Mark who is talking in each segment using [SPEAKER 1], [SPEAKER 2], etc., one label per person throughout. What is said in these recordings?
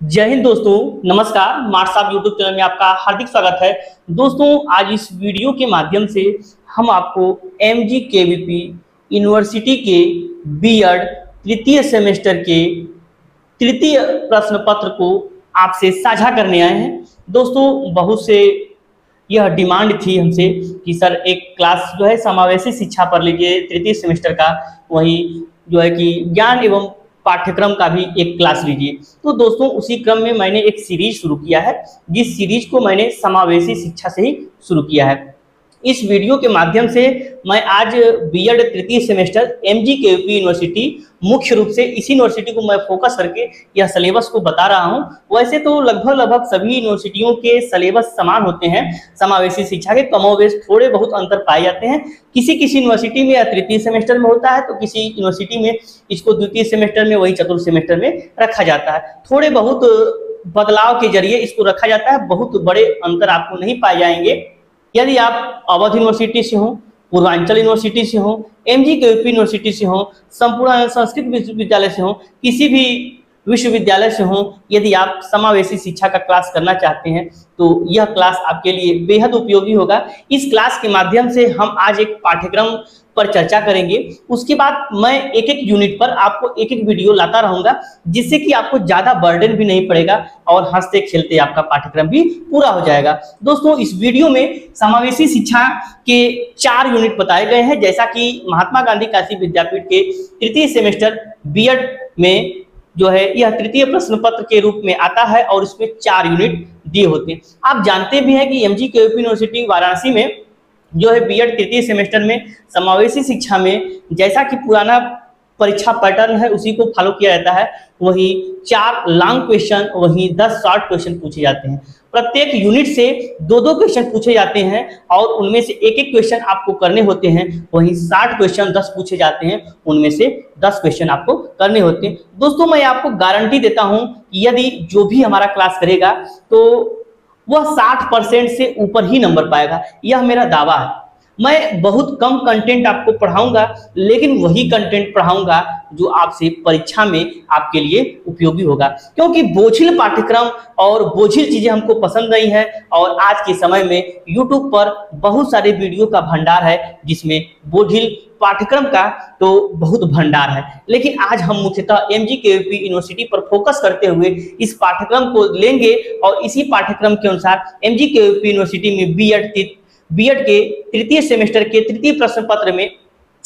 [SPEAKER 1] जय हिंद दोस्तों, नमस्कार। मार्क्स ऑफ यूट्यूब चैनल में आपका हार्दिक स्वागत है। दोस्तों, आज इस वीडियो के माध्यम से हम आपको MGKVP यूनिवर्सिटी के बीएड तृतीय सेमेस्टर के तृतीय प्रश्न पत्र को आपसे साझा करने आए हैं। दोस्तों, बहुत से यह डिमांड थी हमसे कि सर एक क्लास जो है समावेशी शिक्षा पर लीजिए तृतीय सेमेस्टर का, वही जो है कि ज्ञान एवं पाठ्यक्रम का भी एक क्लास लीजिए। तो दोस्तों, उसी क्रम में मैंने एक सीरीज शुरू किया है, जिस सीरीज को मैंने समावेशी शिक्षा से ही शुरू किया है। इस वीडियो के माध्यम से मैं आज बीएड तृतीय सेमेस्टर MGKVP यूनिवर्सिटी, मुख्य रूप से इसी यूनिवर्सिटी को मैं फोकस करके यह सिलेबस को बता रहा हूं। वैसे तो लगभग सभी यूनिवर्सिटियों के सिलेबस समान होते हैं, समावेशी शिक्षा के कमोबेश थोड़े बहुत अंतर पाए जाते हैं। किसी किसी यूनिवर्सिटी में यह तृतीय सेमेस्टर में होता है, तो किसी यूनिवर्सिटी में इसको द्वितीय सेमेस्टर में, वही चतुर्थ सेमेस्टर में रखा जाता है। थोड़े बहुत बदलाव के जरिए इसको रखा जाता है, बहुत बड़े अंतर आपको नहीं पाए जाएंगे। यदि आप अवध यूनिवर्सिटी से हो, पूर्वांचल यूनिवर्सिटी से हो, MGKVP यूनिवर्सिटी से हो, संपूर्ण संस्कृत विश्वविद्यालय से हो, किसी भी विश्वविद्यालय से हो, यदि आप समावेशी शिक्षा का क्लास करना चाहते हैं तो यह क्लास आपके लिए बेहद उपयोगी होगा। इस क्लास के माध्यम से हम आज एक पाठ्यक्रम पर चर्चा करेंगे, उसके बाद मैं एक एक यूनिट पर आपको एक एक वीडियो लाता रहूंगा, जिससे कि आपको ज्यादा बर्डन भी नहीं पड़ेगा और हंसते खेलते आपका पाठ्यक्रम भी पूरा हो जाएगा। दोस्तों, इस वीडियो में समावेशी शिक्षा के 4 यूनिट बताए गए हैं, जैसा कि महात्मा गांधी काशी विद्यापीठ के तृतीय सेमेस्टर बीएड में जो है यह तृतीय प्रश्न पत्र के रूप में आता है और इसमें 4 यूनिट दिए होते हैं। आप जानते भी हैं कि MGKVP यूनिवर्सिटी वाराणसी में जो है बीएड तृतीय सेमेस्टर में समावेशी शिक्षा में जैसा कि पुराना परीक्षा पैटर्न है उसी को फॉलो किया जाता है। वही 4 लॉन्ग क्वेश्चन, वही 10 शॉर्ट क्वेश्चन पूछे जाते हैं। प्रत्येक यूनिट से 2-2 क्वेश्चन पूछे जाते हैं और उनमें से एक एक क्वेश्चन आपको करने होते हैं। वही 60 क्वेश्चन 10 पूछे जाते हैं, उनमें से 10 क्वेश्चन आपको करने होते हैं। दोस्तों, मैं आपको गारंटी देता हूं कि यदि जो भी हमारा क्लास करेगा तो वह 60% से ऊपर ही नंबर पाएगा, यह मेरा दावा है। मैं बहुत कम कंटेंट आपको पढ़ाऊंगा, लेकिन वही कंटेंट पढ़ाऊंगा जो आपसे परीक्षा में आपके लिए उपयोगी होगा, क्योंकि बोझिल पाठ्यक्रम और बोझिल चीजें हमको पसंद नहीं है। और आज के समय में YouTube पर बहुत सारे वीडियो का भंडार है, जिसमें बोझिल पाठ्यक्रम का तो बहुत भंडार है। लेकिन आज हम मुख्यतः MGKVP यूनिवर्सिटी पर फोकस करते हुए इस पाठ्यक्रम को लेंगे और इसी पाठ्यक्रम के अनुसार MGKVP यूनिवर्सिटी में बीएड के तृतीय सेमेस्टर के तृतीय प्रश्न पत्र में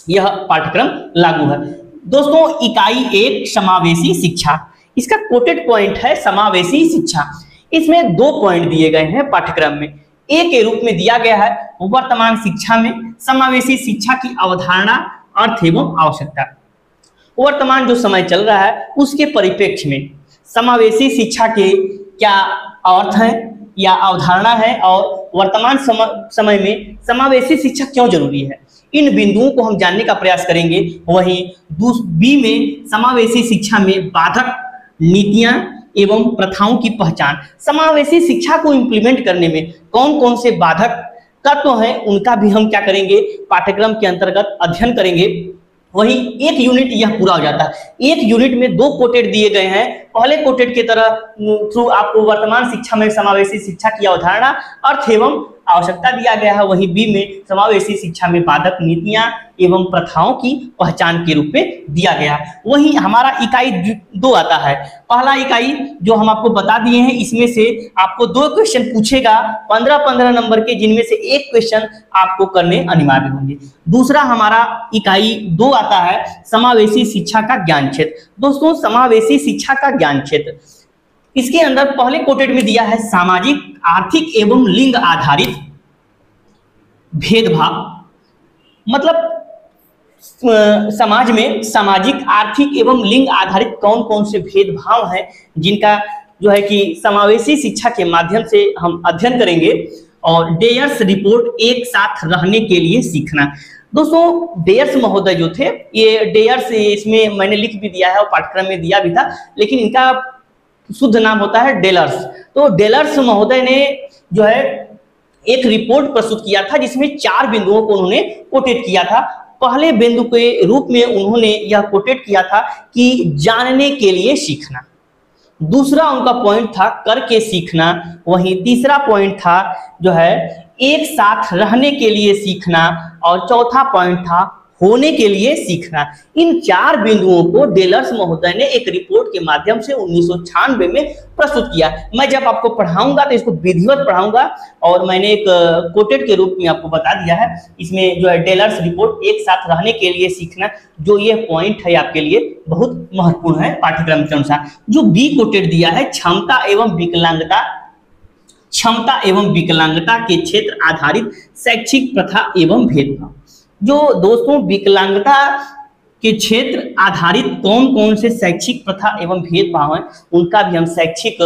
[SPEAKER 1] यह पाठ्यक्रम लागू है। दोस्तों, इकाई 1 समावेशी शिक्षा, इसका कोटेड पॉइंट है समावेशी शिक्षा। इसमें 2 पॉइंट दिए गए हैं पाठ्यक्रम में। ए के रूप में दिया गया है वर्तमान शिक्षा में समावेशी शिक्षा की अवधारणा, अर्थ एवं आवश्यकता। वर्तमान जो समय चल रहा है उसके परिप्रेक्ष्य में समावेशी शिक्षा के क्या अर्थ है या अवधारणा है और वर्तमान समय में समावेशी शिक्षा क्यों जरूरी है, इन बिंदुओं को हम जानने का प्रयास करेंगे। वहीं बी में समावेशी शिक्षा में बाधक नीतियां एवं प्रथाओं की पहचान, समावेशी शिक्षा को इम्प्लीमेंट करने में कौन कौन से बाधक तत्व हैं उनका भी हम क्या करेंगे, पाठ्यक्रम के अंतर्गत अध्ययन करेंगे। वहीं एक यूनिट यह पूरा हो जाता है। एक यूनिट में 2 कोटेड दिए गए हैं। पहले कोटेड की तरह थ्रू आपको वर्तमान शिक्षा में समावेशी शिक्षा की अवधारणा, अर्थ एवं आवश्यकता दिया गया है। वहीं बी में समावेशी शिक्षा में बाधक नीतियां एवं प्रथाओं की पहचान के रूप में दिया गया है। वहीं हमारा इकाई 2 आता है। पहला इकाई जो हम आपको बता दिए हैं, इसमें से आपको 2 क्वेश्चन पूछेगा 15-15 नंबर के, जिनमें से एक क्वेश्चन आपको करने अनिवार्य होंगे। दूसरा हमारा इकाई 2 आता है समावेशी शिक्षा का ज्ञान क्षेत्र। दोस्तों, समावेशी शिक्षा का ज्ञान क्षेत्र, इसके अंदर पहले कोटेड में दिया है सामाजिक, आर्थिक एवं लिंग आधारित भेदभाव। मतलब समाज में सामाजिक, आर्थिक एवं लिंग आधारित कौन कौन से भेदभाव हैं जिनका जो है कि समावेशी शिक्षा के माध्यम से हम अध्ययन करेंगे। और डेयर्स रिपोर्ट, एक साथ रहने के लिए सीखना। दोस्तों, डेयर्स महोदय जो थे, ये डेयर्स इसमें मैंने लिख भी दिया है और पाठ्यक्रम में दिया भी था, लेकिन इनका शुद्ध नाम होता है डेलर्स। तो डेलर्स महोदय ने जो है एक रिपोर्ट प्रस्तुत किया था, जिसमें 4 बिंदुओं को उन्होंने कोटेड किया था। पहले बिंदु के रूप में उन्होंने यह कोटेड किया था कि जानने के लिए सीखना। दूसरा उनका पॉइंट था करके सीखना, वहीं तीसरा पॉइंट था जो है एक साथ रहने के लिए सीखना, और चौथा पॉइंट था होने के लिए सीखना। इन 4 बिंदुओं को डेलर्स महोदय ने एक रिपोर्ट के माध्यम से 1996 में प्रस्तुत किया। मैं जब आपको पढ़ाऊंगा तो इसको विधिवत पढ़ाऊंगा, और मैंने एक कोटेड के रूप में आपको बता दिया है। इसमें जो है डेलर्स रिपोर्ट, एक साथ रहने के लिए सीखना, जो ये पॉइंट है आपके लिए बहुत महत्वपूर्ण है पाठ्यक्रम के अनुसार। जो बी कोटेड दिया है क्षमता एवं विकलांगता के क्षेत्र आधारित शैक्षिक प्रथा एवं भेदभाव। जो दोस्तों विकलांगता के क्षेत्र आधारित कौन कौन से शैक्षिक प्रथा एवं भेदभाव हैं, उनका भी हम शैक्षिक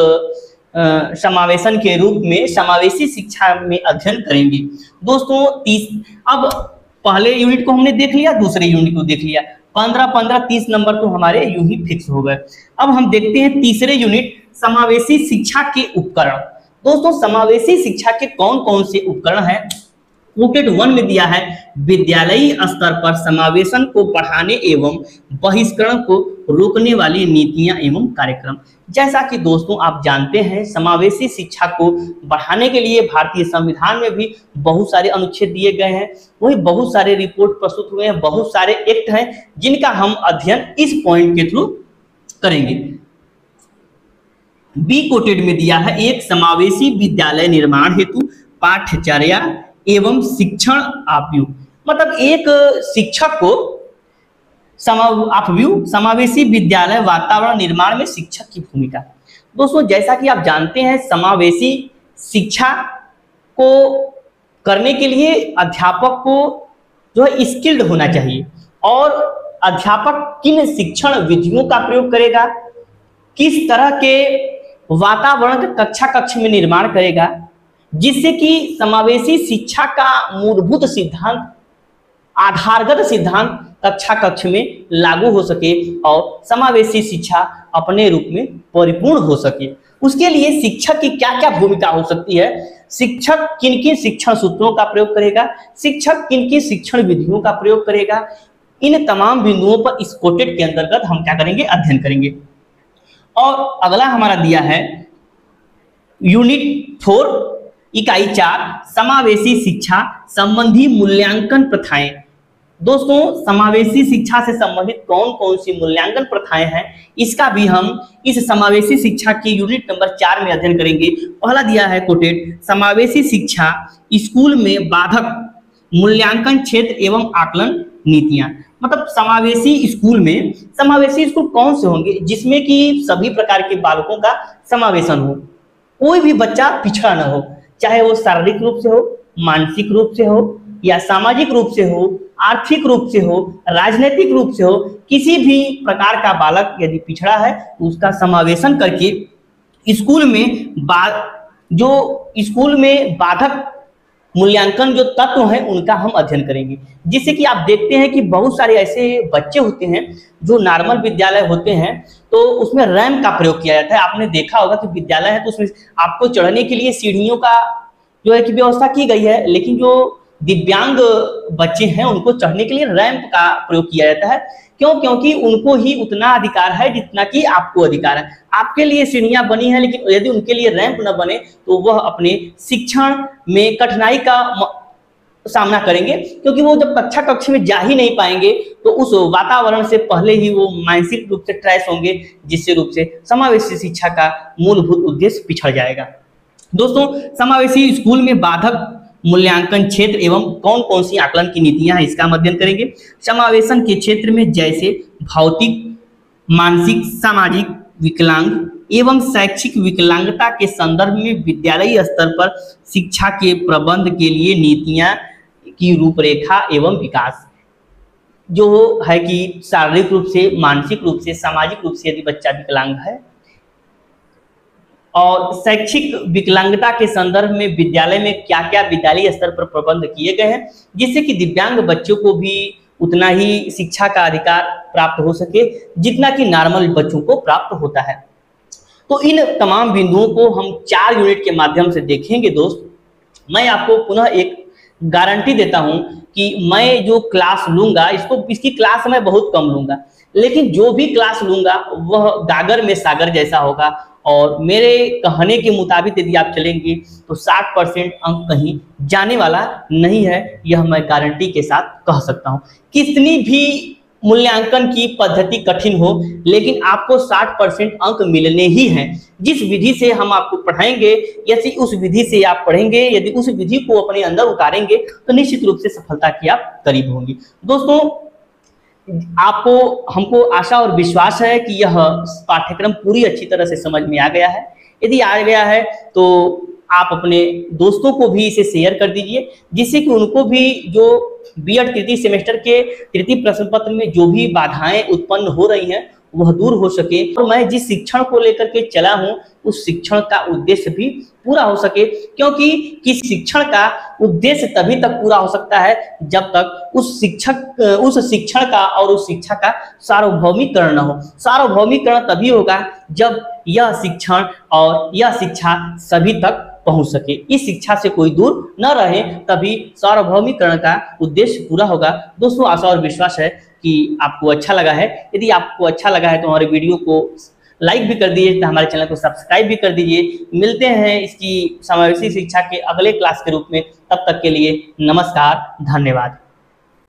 [SPEAKER 1] समावेशन के रूप में समावेशी शिक्षा में अध्ययन करेंगे। दोस्तों अब पहले यूनिट को हमने देख लिया, दूसरे यूनिट को देख लिया, 15 30 नंबर तो हमारे यूं ही फिक्स हो गए। अब हम देखते हैं तीसरे यूनिट समावेशी शिक्षा के उपकरण। दोस्तों समावेशी शिक्षा के कौन कौन से उपकरण हैं, कोटेड 1 में दिया है विद्यालयी स्तर पर समावेशन को बढ़ाने एवं बहिष्करण को रोकने वाली नीतियां एवं कार्यक्रम। जैसा कि दोस्तों आप जानते हैं समावेशी शिक्षा को बढ़ाने के लिए भारतीय संविधान में भी बहुत सारे अनुच्छेद दिए गए हैं, वही बहुत सारे रिपोर्ट प्रस्तुत हुए हैं, बहुत सारे एक्ट हैं जिनका हम अध्ययन इस पॉइंट के थ्रू करेंगे। बी कोटेड में दिया है एक समावेशी विद्यालय निर्माण हेतु पाठ्यचर्या एवं शिक्षण अपव्यू, मतलब एक शिक्षक को समावेशी विद्यालय वातावरण निर्माण में शिक्षक की भूमिका। दोस्तों जैसा कि आप जानते हैं समावेशी शिक्षा को करने के लिए अध्यापक को जो है स्किल्ड होना चाहिए, और अध्यापक किन शिक्षण विधियों का प्रयोग करेगा, किस तरह के वातावरण का कक्ष में निर्माण करेगा, जिससे कि समावेशी शिक्षा का मूलभूत सिद्धांत, आधारगत सिद्धांत कक्ष में लागू हो सके और समावेशी शिक्षा अपने रूप में परिपूर्ण हो सके। उसके लिए शिक्षक की क्या क्या भूमिका हो सकती है, शिक्षक किन किन शिक्षण सूत्रों का प्रयोग करेगा, शिक्षक किन किन शिक्षण विधियों का प्रयोग करेगा, इन तमाम बिंदुओं पर इस कोटेड के अंतर्गत हम क्या करेंगे, अध्ययन करेंगे। और अगला हमारा दिया है यूनिट 4 इकाई 4 समावेशी शिक्षा संबंधी मूल्यांकन प्रथाएं। दोस्तों समावेशी शिक्षा से संबंधित कौन कौन सी मूल्यांकन प्रथाएं हैं, इसका भी हम इस समावेशी शिक्षा की यूनिट नंबर 4 में अध्ययन करेंगे। पहला दिया है कोटेड समावेशी शिक्षा स्कूल में बाधक मूल्यांकन क्षेत्र एवं आकलन नीतियां, मतलब समावेशी स्कूल कौन से होंगे जिसमें कि सभी प्रकार के बालकों का समावेशन हो, कोई भी बच्चा पिछड़ा न हो, चाहे वो शारीरिक रूप से हो, मानसिक रूप से हो, या सामाजिक रूप से हो, आर्थिक रूप से हो, राजनीतिक रूप से हो, किसी भी प्रकार का बालक यदि पिछड़ा है तो उसका समावेशन करके स्कूल में बाधक मूल्यांकन जो तत्व हैं उनका हम अध्ययन करेंगे। जिससे कि आप देखते हैं कि बहुत सारे ऐसे बच्चे होते हैं जो नॉर्मल विद्यालय होते हैं तो उसमें रैंप का प्रयोग किया जाता है। आपने देखा होगा कि विद्यालय है तो उसमें आपको चढ़ने के लिए सीढ़ियों का जो है कि व्यवस्था की गई है, लेकिन जो दिव्यांग बच्चे हैं उनको चढ़ने के लिए रैंप का प्रयोग किया जाता है। क्यों? क्योंकि उनको ही उतना अधिकार है जितना कि आपको अधिकार है। आपके लिए सीढ़ियां बनी है, लेकिन यदि उनके लिए रैंप न बने तो वह अपने शिक्षण में कठिनाई का सामना करेंगे, क्योंकि वो जब कक्ष में जा ही नहीं पाएंगे तो उस वातावरण से पहले ही वो मानसिक रूप से ट्रैश होंगे, जिससे रूप से समावेशी शिक्षा का मूलभूत उद्देश्य पिछड़ जाएगा। दोस्तों समावेशी स्कूल में बाधक मूल्यांकन क्षेत्र एवं कौन कौन सी आकलन की नीतियां हैं इसका हम अध्ययन करेंगे। समावेशन के क्षेत्र में जैसे भौतिक, मानसिक, सामाजिक विकलांग एवं शैक्षिक विकलांगता के संदर्भ में विद्यालयी स्तर पर शिक्षा के प्रबंध के लिए नीतियां की रूपरेखा एवं विकास, जो है कि शारीरिक रूप से, मानसिक रूप से, सामाजिक रूप से यदि बच्चा विकलांग है, और शैक्षिक विकलांगता के संदर्भ में विद्यालय में क्या क्या विद्यालय स्तर पर प्रबंध किए गए हैं जिससे कि दिव्यांग बच्चों को भी उतना ही शिक्षा का अधिकार प्राप्त हो सके जितना कि नॉर्मल बच्चों को प्राप्त होता है। तो इन तमाम बिंदुओं को हम 4 यूनिट के माध्यम से देखेंगे। दोस्त मैं आपको पुनः एक गारंटी देता हूं कि मैं जो क्लास लूंगा इसकी क्लास मैं बहुत कम लूंगा, लेकिन जो भी क्लास लूंगा वह गागर में सागर जैसा होगा। और मेरे कहने के मुताबिक यदि आप चलेंगे तो 60% अंक कहीं जाने वाला नहीं है, यह मैं गारंटी के साथ कह सकता हूं। कितनी भी मूल्यांकन की पद्धति कठिन हो, लेकिन आपको 60% अंक मिलने ही हैं। जिस विधि से हम आपको पढ़ाएंगे, यदि उस विधि से आप पढ़ेंगे, यदि उस विधि को अपने अंदर उतारेंगे तो निश्चित रूप से सफलता की आप करीब होंगे। दोस्तों, आपको हमको आशा और विश्वास है कि यह पाठ्यक्रम पूरी अच्छी तरह से समझ में आ गया है। यदि आ गया है तो आप अपने दोस्तों को भी इसे शेयर कर दीजिए, जिससे कि उनको भी जो बीएड तृतीय सेमेस्टर के तृतीय प्रश्न पत्र में जो भी बाधाएं उत्पन्न हो रही हैं वह दूर हो सके, और मैं जिस शिक्षण को लेकर के चला हूं उस शिक्षण का उद्देश्य भी पूरा हो सके। क्योंकि किस शिक्षण का उद्देश्य तभी तक पूरा हो सकता है जब तक उस शिक्षण का और उस शिक्षा का सार्वभौमिकरण न हो। सार्वभौमिकरण तभी होगा जब यह शिक्षण और यह शिक्षा सभी तक पहुंच सके, इस शिक्षा से कोई दूर न रहे, तभी सार्वभौमिकरण का उद्देश्य पूरा होगा। दोस्तों, आशा और विश्वास है कि आपको अच्छा लगा है। यदि आपको अच्छा लगा है तो हमारे वीडियो को लाइक भी कर दीजिए, हमारे चैनल को सब्सक्राइब भी कर दीजिए। मिलते हैं इसकी समावेशी शिक्षा के अगले क्लास के रूप में, तब तक के लिए नमस्कार, धन्यवाद।